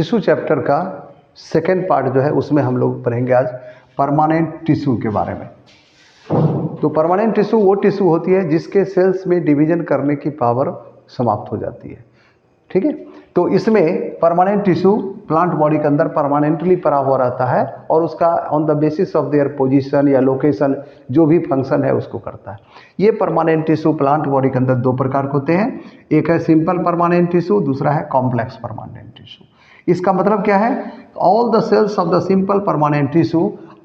Tissue chapter का second part जो है उसमें हम लोग पढ़ेंगे आज परमानेंट टिश्यू के बारे में। तो परमानेंट टिश्यू वो टिश्यू होती है जिसके सेल्स में डिवीजन करने की पावर समाप्त हो जाती है। ठीक है, तो इसमें परमानेंट टिश्यू प्लांट बॉडी के अंदर परमानेंटली पड़ा हुआ रहता है और उसका on the basis of their position या लोकेशन जो भी फंक्शन है उसको करता है। ये परमानेंट टिश्यू प्लांट बॉडी के अंदर दो प्रकार के होते हैं, एक है सिंपल परमानेंट टिश्यू, दूसरा है कॉम्प्लेक्स परमानेंट टिश्यू। इसका मतलब क्या है? All the cells of the simple permanent tissue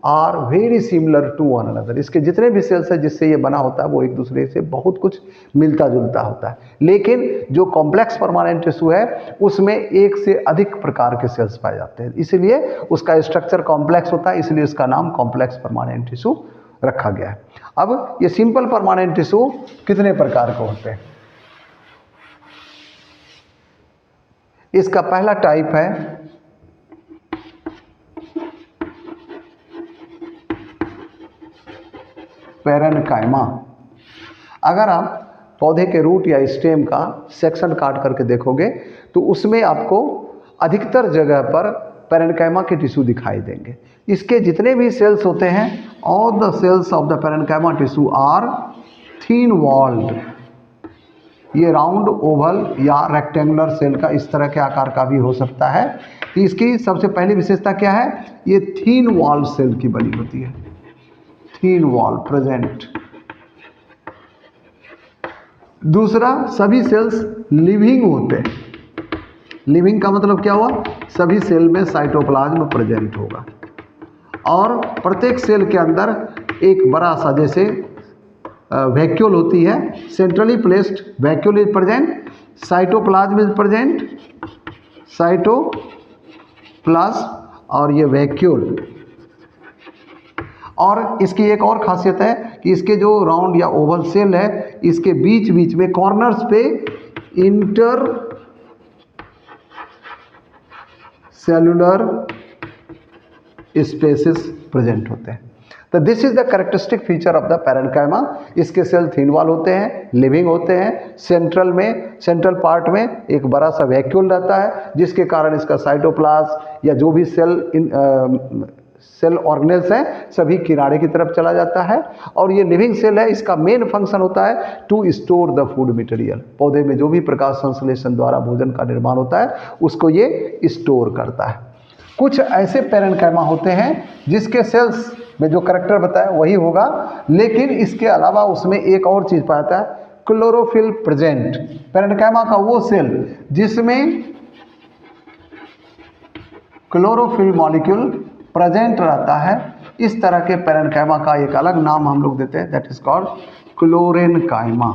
are very similar to one another. इसके जितने भी सेल्स है जिससे ये बना होता है वो एक दूसरे से बहुत कुछ मिलता जुलता होता है, लेकिन जो कॉम्प्लेक्स परमानेंट टिश्यू है उसमें एक से अधिक प्रकार के सेल्स पाए जाते हैं, इसलिए उसका स्ट्रक्चर कॉम्प्लेक्स होता है, इसलिए इसका नाम कॉम्प्लेक्स परमानेंट टिश्यू रखा गया है। अब ये सिंपल परमानेंट टिश्यू कितने प्रकार के होते हैं? इसका पहला टाइप है पैरेन्काइमा। अगर आप पौधे के रूट या स्टेम का सेक्शन काट करके देखोगे तो उसमें आपको अधिकतर जगह पर पैरेन्काइमा के टिश्यू दिखाई देंगे। इसके जितने भी सेल्स होते हैं, all the cells of the parenchyma tissue are thin walled. ये राउंड, ओवल या रेक्टेंगुलर सेल का इस तरह के आकार का भी हो सकता है। तो इसकी सबसे पहली विशेषता क्या है? ये थिन वॉल सेल की बनी होती है, थिन वॉल प्रेजेंट। दूसरा, सभी सेल्स लिविंग होते हैं। लिविंग का मतलब क्या हुआ? सभी सेल में साइटोप्लाज्म प्रेजेंट होगा और प्रत्येक सेल के अंदर एक बड़ा सा जैसे वैक्यूल होती है, centrally placed vacuole is present, cytoplasm is present, cytoplasm और ये वैक्यूल। और इसकी एक और खासियत है कि इसके जो राउंड या ओवल सेल है इसके बीच बीच में कॉर्नर्स पे इंटर सेलुलर स्पेसेस प्रेजेंट होते हैं। तो this is the characteristic feature of the parenchyma. इसके सेल थिन वॉल होते हैं, लिविंग होते हैं, सेंट्रल पार्ट में एक बड़ा सा वैक्यूल रहता है जिसके कारण इसका साइटोप्लाज्म या जो भी सेल ऑर्गेनेल्स हैं सभी किनारे की तरफ चला जाता है। और ये लिविंग सेल है, इसका मेन फंक्शन होता है to store the food material. पौधे में जो भी प्रकाश संश्लेषण द्वारा भोजन का निर्माण होता है उसको ये स्टोर करता है। कुछ ऐसे पैरेन्काइमा होते हैं जिसके सेल्स में जो कैरेक्टर बताया वही होगा, लेकिन इसके अलावा उसमें एक और चीज पाया जाता है, क्लोरोफिल प्रेजेंट। पैरेन्काइमा का वो सेल जिसमें क्लोरोफिल मॉलिक्यूल प्रेजेंट रहता है, इस तरह के पैरेन्काइमा का एक अलग नाम हम लोग देते हैं, दैट इज कॉल्ड क्लोरेन्काइमा।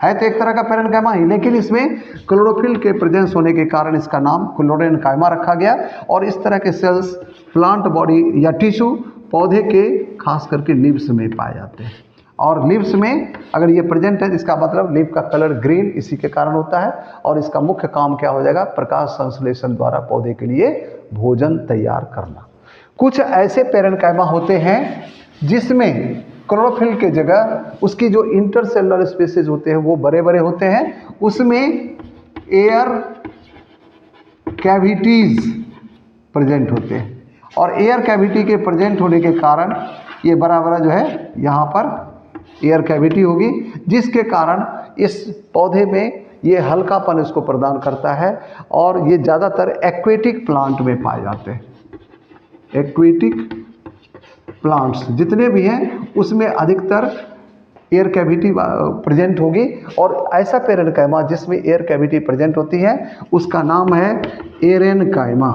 है तो एक तरह का पैरेन्काइमा ही, लेकिन इसमें क्लोरोफिल के प्रेजेंस होने के कारण इसका नाम क्लोरेन्काइमा रखा गया। और इस तरह के सेल्स प्लांट बॉडी या टिश्यू पौधे के खास करके लीव्स में पाए जाते हैं। और लीव्स में अगर ये प्रेजेंट है इसका मतलब लीव का कलर ग्रीन इसी के कारण होता है। और इसका मुख्य काम क्या हो जाएगा? प्रकाश संश्लेषण द्वारा पौधे के लिए भोजन तैयार करना। कुछ ऐसे पैरेन्काइमा होते हैं जिसमें क्लोरोफिल के जगह उसकी जो इंटरसेलुलर स्पेसेस होते हैं वो बड़े बड़े होते हैं, उसमें एयर कैविटीज प्रेजेंट होते हैं। और एयर कैविटी के प्रेजेंट होने के कारण ये बड़ा बड़ा जो है यहाँ पर एयर कैविटी होगी, जिसके कारण इस पौधे में ये हल्कापन इसको प्रदान करता है। और ये ज़्यादातर एक्वेटिक प्लांट में पाए जाते हैं। एक्वेटिक प्लांट्स जितने भी हैं उसमें अधिकतर एयर कैविटी प्रेजेंट होगी। और ऐसा पैरेन्काइमा जिसमें एयर कैविटी प्रेजेंट होती है उसका नाम है एरेन्काइमा।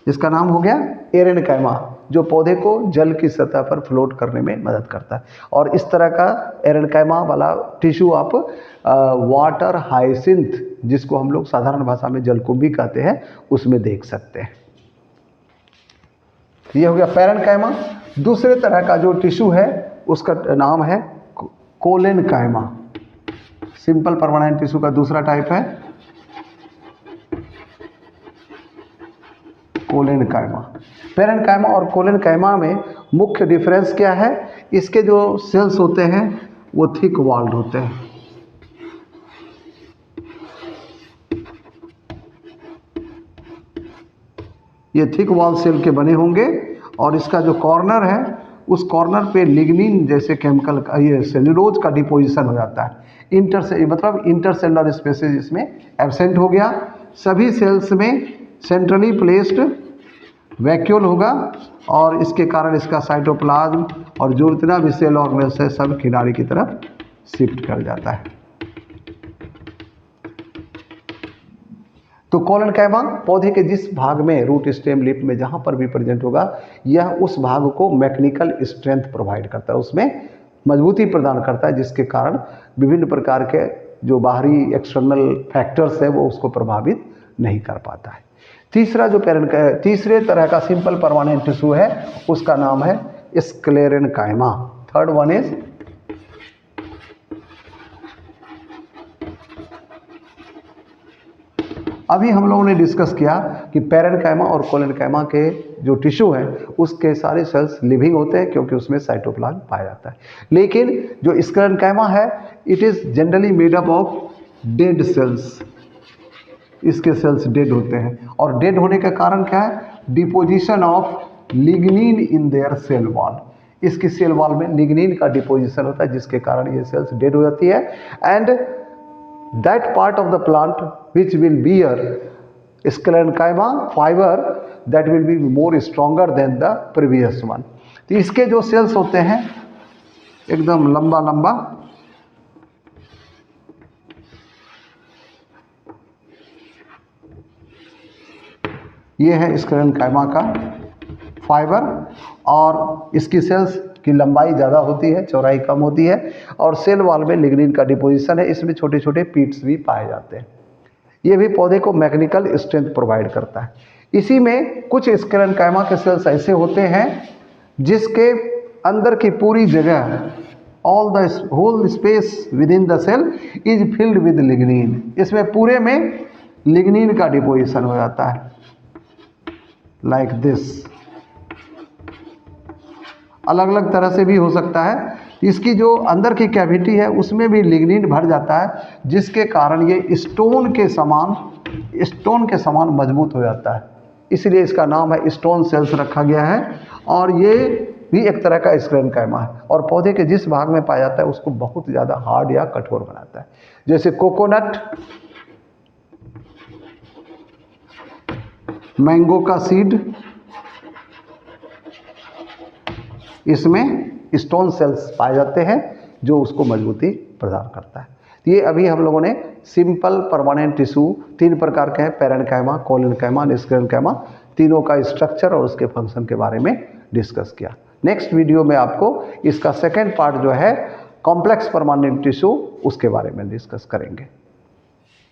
इसका नाम हो गया एरेन्काइमा, जो पौधे को जल की सतह पर फ्लोट करने में मदद करता है। और इस तरह का एरेन्काइमा वाला टिश्यू आप वाटर हाइसिंथ, जिसको हम लोग साधारण भाषा में जलकुंभी कहते हैं, उसमें देख सकते हैं। ये हो गया पैरेन्काइमा। दूसरे तरह का जो टिश्यू है उसका नाम है कोलेन्काइमा। सिंपल परमानेंट टिश्यू का दूसरा टाइप है कोलेन्काइमा। पैरेन्काइमा और कोलेन्काइमा में मुख्य डिफरेंस क्या है? इसके जो सेल्स होते हैं वो थिक वॉल्ड होते हैं। ये थिक वॉल सेल के बने होंगे और इसका जो कॉर्नर है उस कॉर्नर पे लिग्निन जैसे केमिकल का ये सेल्यूलोज का डिपोजिशन हो जाता है। मतलब इंटरसेलुलर स्पेसेस इसमें एब्सेंट हो गया। सभी सेल्स में सेंट्रली प्लेस्ड वैक्यूल होगा और इसके कारण इसका साइटोप्लाज्म और जो इतना भी सेल ऑर्गेनेल्स है सब किनारे की तरफ शिफ्ट कर जाता है। तो कोलेनकाइमा पौधे के जिस भाग में रूट स्टेम लीफ में जहाँ पर भी प्रेजेंट होगा यह उस भाग को मैकेनिकल स्ट्रेंथ प्रोवाइड करता है, उसमें मजबूती प्रदान करता है, जिसके कारण विभिन्न प्रकार के जो बाहरी एक्सटर्नल फैक्टर्स है वो उसको प्रभावित नहीं कर पाता है। तीसरे तरह का सिंपल परमानेंट टिश्यू है उसका नाम है स्क्लेरेनकाइमा। थर्ड वन इज अभी हम लोगों ने डिस्कस किया कि पैरेन्काइमा और कोलेनकाइमा के जो टिश्यू है उसके सारे सेल्स लिविंग होते हैं क्योंकि उसमें साइटोप्लाज्म पाया जाता है। लेकिन जो स्क्लेरेनकाइमा है it is generally made up of dead cells. इसके सेल्स डेड होते हैं और डेड होने का कारण क्या है? Deposition of lignin in their cell wall. इसकी सेल वॉल में लिग्निन का डिपोजिशन होता है जिसके कारण ये सेल्स डेड हो जाती है। And that part of the plant which will bear sclerenchyma fiber that will be more stronger than the previous one। तो इसके जो सेल्स होते हैं एकदम लंबा लंबा, ये है स्क्लेरेनकाइमा का फाइबर और इसकी सेल्स की लंबाई ज़्यादा होती है, चौड़ाई कम होती है और सेल वॉल में लिग्निन का डिपोजिशन है। इसमें छोटे छोटे पीट्स भी पाए जाते हैं। ये भी पौधे को मैकेनिकल स्ट्रेंथ प्रोवाइड करता है। इसी में कुछ स्क्लेरेनकाइमा के सेल्स ऐसे होते हैं जिसके अंदर की पूरी जगह all the whole space within the cell is filled with lignin. इसमें पूरे में लिग्निन का डिपोजिशन हो जाता है लाइक दिस। अलग अलग तरह से भी हो सकता है। इसकी जो अंदर की कैविटी है उसमें भी लिग्निन भर जाता है जिसके कारण ये स्टोन के समान मजबूत हो जाता है। इसलिए इसका नाम है स्टोन सेल्स रखा गया है और ये भी एक तरह का स्क्लेरेनकाइमा है और पौधे के जिस भाग में पाया जाता है उसको बहुत ज़्यादा हार्ड या कठोर बनाता है। जैसे कोकोनट, मैंगो का सीड, इसमें स्टोन सेल्स पाए जाते हैं जो उसको मजबूती प्रदान करता है। तो ये अभी हम लोगों ने सिंपल परमानेंट टिश्यू 3 प्रकार के हैं, पैरेन्काइमा, कोलेनकाइमा, स्क्लेरेनकाइमा, तीनों का स्ट्रक्चर और उसके फंक्शन के बारे में डिस्कस किया। नेक्स्ट वीडियो में आपको इसका सेकेंड पार्ट जो है कॉम्प्लेक्स परमानेंट टिश्यू उसके बारे में डिस्कस करेंगे।